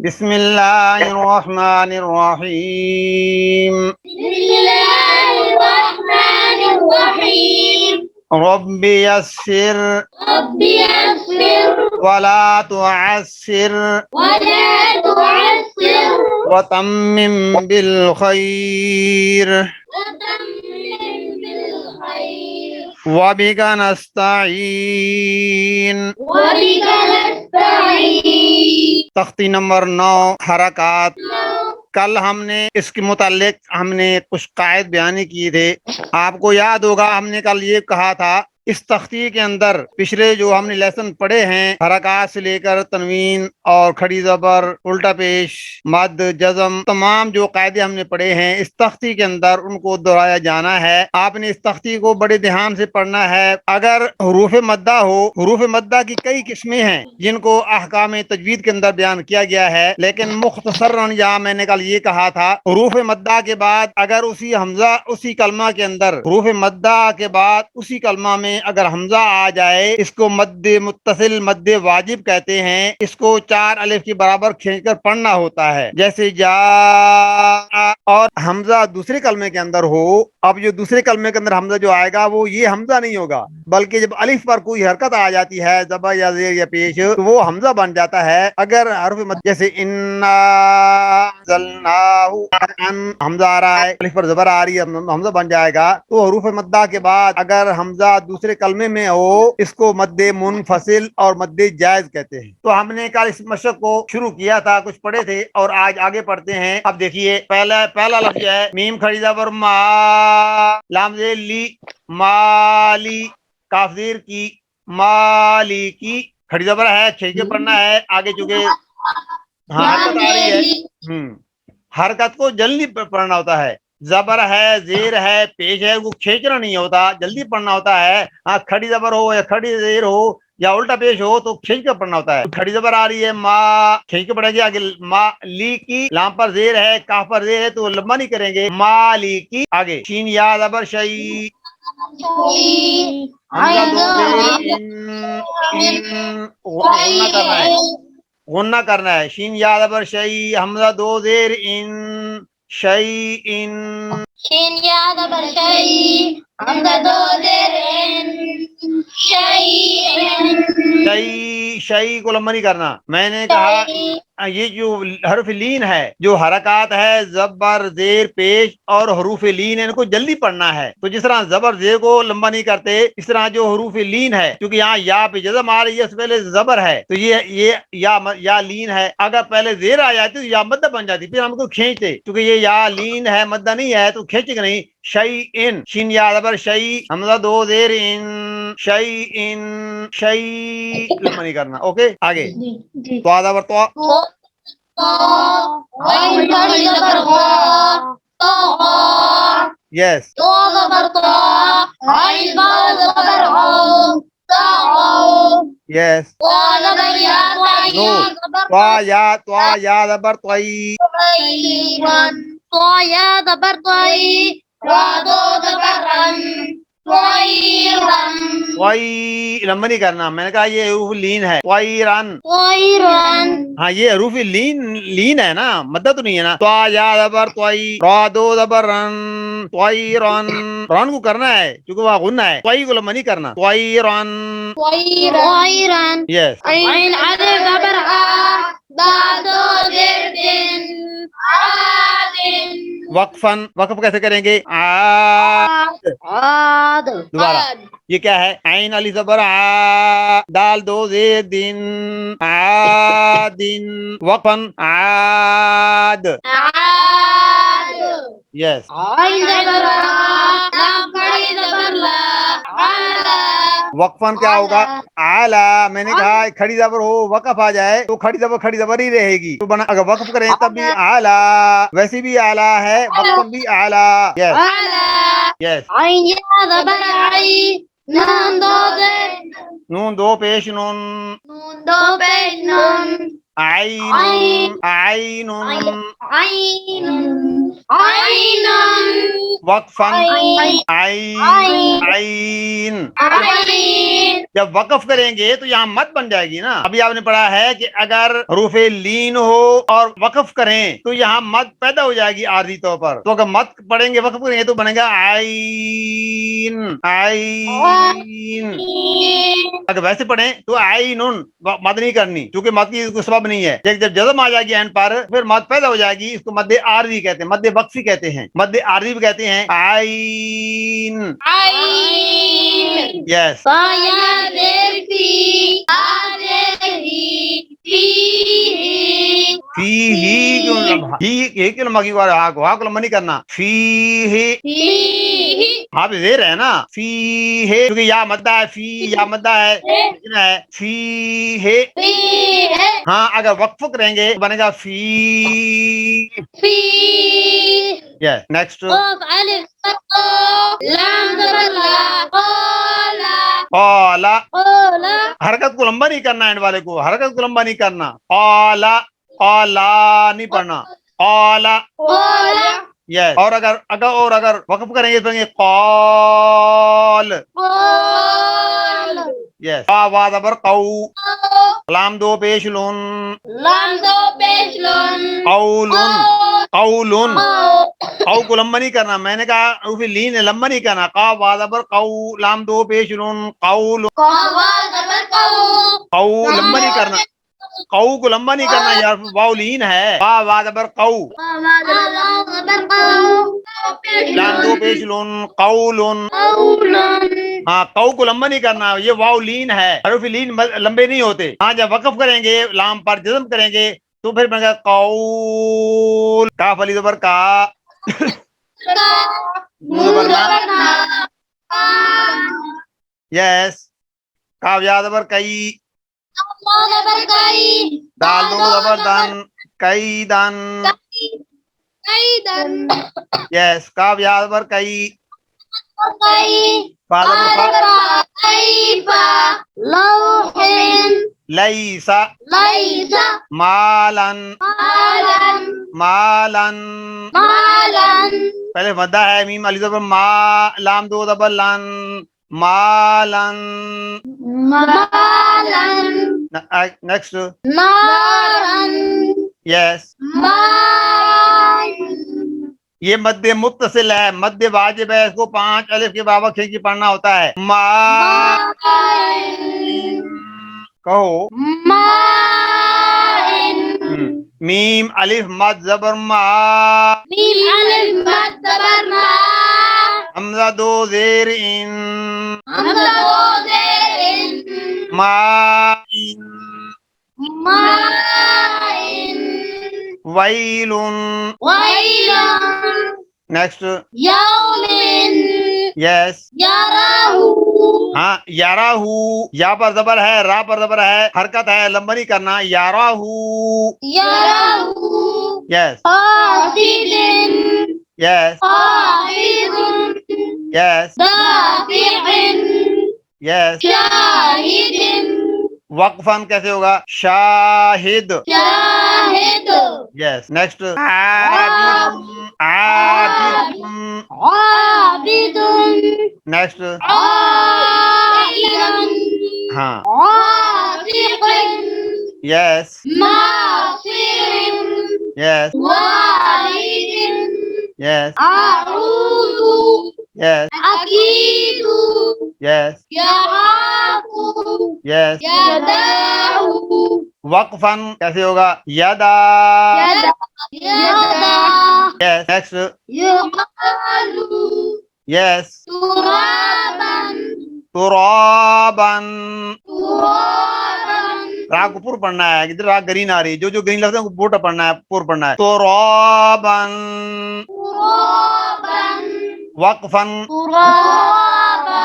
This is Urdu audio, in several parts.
بسم اللہ الرحمن الرحیم بسم الله الرحمن الرحيم رب یسر رب يسر ولا تعسر ولا تعسر وتمم بالخیر وتمم بالخير وبک نستعین. وبك نستعين. تختی نمبر 9 حرکات. کل ہم نے اس کے متعلق کچھ قاعد بیان کیے تھے. آپ کو یاد ہوگا ہم نے کل یہ کہا تھا اس تختی کے اندر پچھلے جو ہم نے لیسن پڑھے ہیں حرکات سے لے کر تنوین اور کھڑی زبر الٹا پیش مد جزم تمام جو قاعدے ہم نے پڑھے ہیں اس تختی کے اندر ان کو دہرایا جانا ہے. آپ نے اس تختی کو بڑے دھیان سے پڑھنا ہے. اگر حروف مدہ ہو، حروف مدہ کی کئی قسمیں ہیں جن کو احکام تجوید کے اندر بیان کیا گیا ہے، لیکن مختصراً یہاں میں نے کل یہ کہا تھا حروف مدہ کے بعد اگر اسی حمزہ اسی کلمہ کے اندر حروف مدہ کے بعد اسی کلمہ میں اگر حمزہ آ جائے اس کو مد متصل مد واجب کہتے ہیں. اس کو 4 الف کے برابر کھینچ کر پڑھنا ہوتا ہے، جیسے جا. اور حمزہ دوسرے کلمے کے اندر ہو، اب جو دوسرے کلمے کے اندر حمزہ جو آئے گا وہ یہ حمزہ نہیں ہوگا، بلکہ جب الف پر کوئی حرکت آ جاتی ہے زبر یا زیر یا پیش تو وہ حمزہ بن جاتا ہے. اگر حرف مد جیسے انا انزلناہ حمزہ آ رہا ہے، الف پر زبر آ رہی ہے، حمزہ بن جائے گا. تو حروف مدہ کے بعد اگر حمزہ دوسرے کلمے میں ہو اس کو مد منفصل اور مد جائز کہتے ہیں. تو ہم نے کل اس مشق کو شروع کیا تھا، کچھ پڑھے تھے اور آج آگے پڑھتے ہیں. اب دیکھیے پہلا لفظ ہے میم کھڑی زبر ما، لام زیر لی، مالی، کاف زیر کی، مالی کی، کھڑی زبر ہے کھینچ کے پڑھنا ہے. آگے چونکہ حرکت آ رہی ہے، حرکت کو جلدی پڑھنا ہوتا ہے. زبر ہے زیر ہے پیش ہے، وہ کھینچنا نہیں ہوتا، جلدی پڑھنا ہوتا ہے. ہاں کھڑی زبر ہو یا کھڑی زیر ہو یا الٹا پیش ہو تو کھینچ کر پڑھنا ہوتا ہے. کھڑی زبر آ رہی ہے ما، کھینچ کے پڑھیں گے. آگے ما لی کی، لام پر زیر ہے کاف پر زیر ہے تو لمبا نہیں کریں گے، ما لی کی. آگے شین یا زبر شئی، حمزہ دو زیر ان غنہ کرنا ہے، غنہ کرنا ہے. شین یا زبر شئی، حمزہ دو زیر ان، شئی ان، شين يا زبر شيء حمزة دو زير شيء شئی، شئی کو لمبا نہیں کرنا. میں نے کہا یہ جو حرف لین ہے، جو حرکات ہے زبر زیر پیش اور حروف لین ہے، ان کو جلدی پڑھنا ہے. تو جس طرح زبر زیر کو لمبا نہیں کرتے اس طرح جو حروف لین ہے، کیونکہ یہاں یا پہ جزم آ رہی ہے اس پہلے زبر ہے تو یہ یا لین ہے. اگر پہلے زیر آ جاتی تو یا مدہ بن جاتی، پھر ہم کو کھینچتے. کیونکہ یہ یا لین ہے مدہ نہیں ہے تو کھینچے گا نہیں. شئی ان، شین یا زبر شئی، حمزہ دو زیر ان، شئی ان، شئی لمبا نہیں کرنا. اوکے آگے تو آدھا بر تو وين كري زبر غا طغى یس تو زبر طا عين با زبر عو طغى یس وزبر يا نو تو یا زبر طی، طيرا طايا زبر طي رادو زبر رن طيرا طی لمبا نہیں کرنا. میں نے کہا یہ حروف لین ہے. طیرن، طيرا ہاں یہ حروف لین ہے نا، مدہ تو نہیں ہے نا. تو یا زبر طی، را دو زبر رن، طیرن، رن کو کرنا ہے کیونکہ وہاں غنہ ہے. طی کو لمبا نہیں کرنا. طیرن طيرا یس. عين على زبر دادو زردن عاد وقفن، وقف کیسے کریں گے؟ عاد دوبارہ یہ کیا ہے؟ عین علی زبر آ، دال دو زیر دن، عادن. وقفن عاد عاد یس. عين زبر لام کڑی زبر لا علا وقفن کیا ہوگا؟ اعلیٰ. میں نے کہا کھڑی زبر ہو وقف آ جائے تو کھڑی زبر ہی رہے گی. تو بنا اگر وقف کریں تب بھی اعلیٰ، ویسے بھی اعلیٰ ہے، وقفن بھی اعلیٰ. یس علا یس. عين يا زبر عين نون دو زر نون دو پیش نون، نون دو بین نون عين عين عين عين وقفا عين عين عين. عين. جب وقف کریں گے تو یہاں مد بن جائے گی نا. ابھی آپ نے پڑھا ہے کہ اگر حروف لین ہو اور وقف کریں تو یہاں مد پیدا ہو جائے گی عارضی طور پر. تو اگر مد پڑھیں گے وقف کریں گے تو بنے گا عین عین. اگر ویسے پڑھیں تو عین مد نہیں کرنی کیونکہ مد کی کوئی سبب نہیں ہے. جب جزم آ جائے گی عین پر پھر مد پیدا ہو جائے گی. اس کو مد عارضی کہتے ہیں, مد وقفی کہتے ہیں, مد عارضی بھی کہتے ہیں. عین عين. یس. فيذر في هذه فيه فی ہی کیوں لمبا کی ہا کو لمبا نہیں کرنا. فی ہے فيه ہاں بھی زیر ہے نا. فی ہے کیونکہ یا مدہ ہے. فی یا مدہ ہے لیکن ہے فی ہے. فيه ہاں اگر وقف کریں گے بنے گا فی. فيه. یس نیکسٹ. قاف ألف قاف لام زبر لا قال قالا قال حرکت کو لمبا نہیں کرنا. اینڈ والے کو حرکت کو لمبا نہیں کرنا. قالا قالا نہیں پڑھنا. قالا قال یس. اور اگر وقف کریں گے تو قال قال یس. قا وا زبر قو لام دو پیش لون لام دو پیش لون قول قول. قول قو کو لمبا نہیں کرنا. میں نے کہا حروف لین ہے لمبا نہیں کرنا. قا وا زبر قو لام دو پیش لون قول. قوا زبر قو قو لمبا نہیں کرنا. قو کو لمبا نہیں کرنا یار واو لین ہے. قا وا زبر قو لام زبر قو لام دو پیش لون قول. قول ہاں قو کو لمبا نہیں کرنا. یہ واو لین ہے. حروف لین لمبے نہیں ہوتے. ہاں جب وقف کریں گے لام پر جزم کریں گے تو پھر بنے گا قول. کاف علی زبر کا نون زبر نا یس. کاف یا زبر کئی زبر کئی دال دونوں زبر دن کئی دن قیدن یس. کاف یا زبر کئی کئی فا زبر فا کیفا لوح لیسا لیس مالن مالن مالن. مالن پہلے مدہ ہے میم علی زبر ما لام دو زبر لن مالن. مالن نیکسٹ نارن یس. مال یہ مد متصل ہے. مد واجب ہے. اس کو 5 الف کے بابا کھینچ کے پڑھنا ہوتا ہے. ما کہو میم الف مد زبر ما میم الف مد زبر ما حمزہ دو زیر ان حمزہ دو زیر ما مائن ویل. ویل نیکسٹ یوم یس. یراہ ہاں یاراہو یا پر زبر ہے را پر زبر ہے حرکت ہے لمبا نہیں کرنا. یاراہو یراہ یس قاصد یس قائد یس دافع یس. شاہد وقفاً کیسے ہوگا؟ شاہد شاہد یس. نیکسٹ عابد عابد عابد نیکسٹ عائد ہاں عاتق یس ناصر یس والد یس أعوذ یس أكيد یس يخاف یس. يداه وقفاً کیسے ہوگا؟ یدا يدا یس. نیکسٹ يقال یس ترابا تراباً ترابا را کو پور پڑھنا ہے. ادھر را گرین آ رہی ہے. جو گرین لفظ ہے پورا پڑھنا ہے پور پڑھنا ہے. تراباً ترابا وقفاً ترابا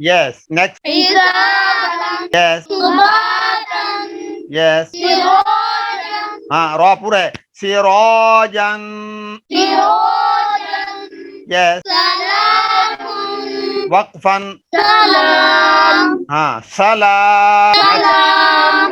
یس. نیکسٹ حسابا یس ثباتا یس. سراجا ہاں را پورا ہے. سراجاً سراجا یس. سلام وقفاً سلام ہاں سلام. سلام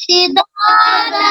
شدادا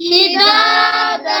شدادا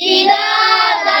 شدادا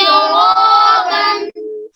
شرابا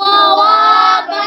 صوابا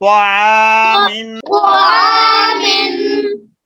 طعام طعام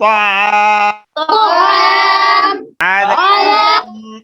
طعام عذاب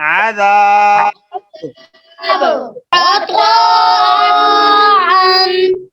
عذاب أطاعا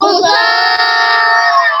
قصاعا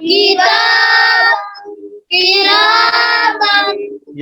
كتابا كرابا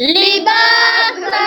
لباسا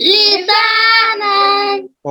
لسانا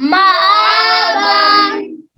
مآبا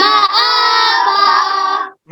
مآبا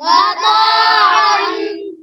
مطاعا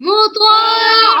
مطاع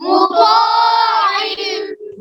مطاع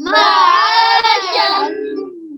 معاشا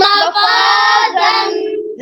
مفازا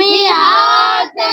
مهادا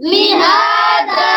مهادا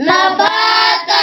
نباتا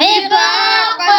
وفاقا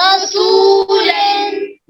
رسولا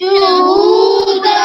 شهودا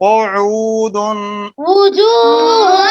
قعود وجوها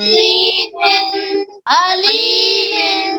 أسيم أليم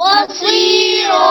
بصيرا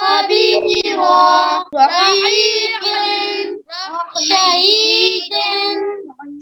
خبيرا رحيقا شهيدا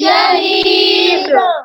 شهيد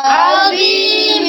عظيم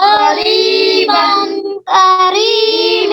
قريبا كريم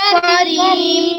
كريم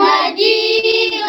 مجيد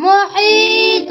محيط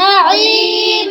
نعيم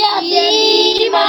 يتيما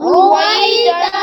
رويدا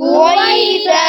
رويدا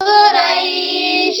قريش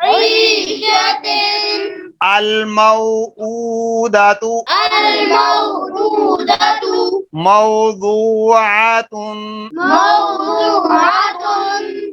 عيشة الموءودة المولودة موضوعة موضوعة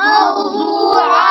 موضوعة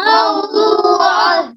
موضوعة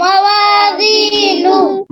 موازين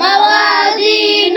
موازين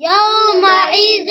يومئذ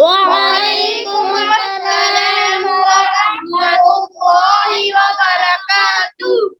وعليكم السلام ورحمة الله وبركاته।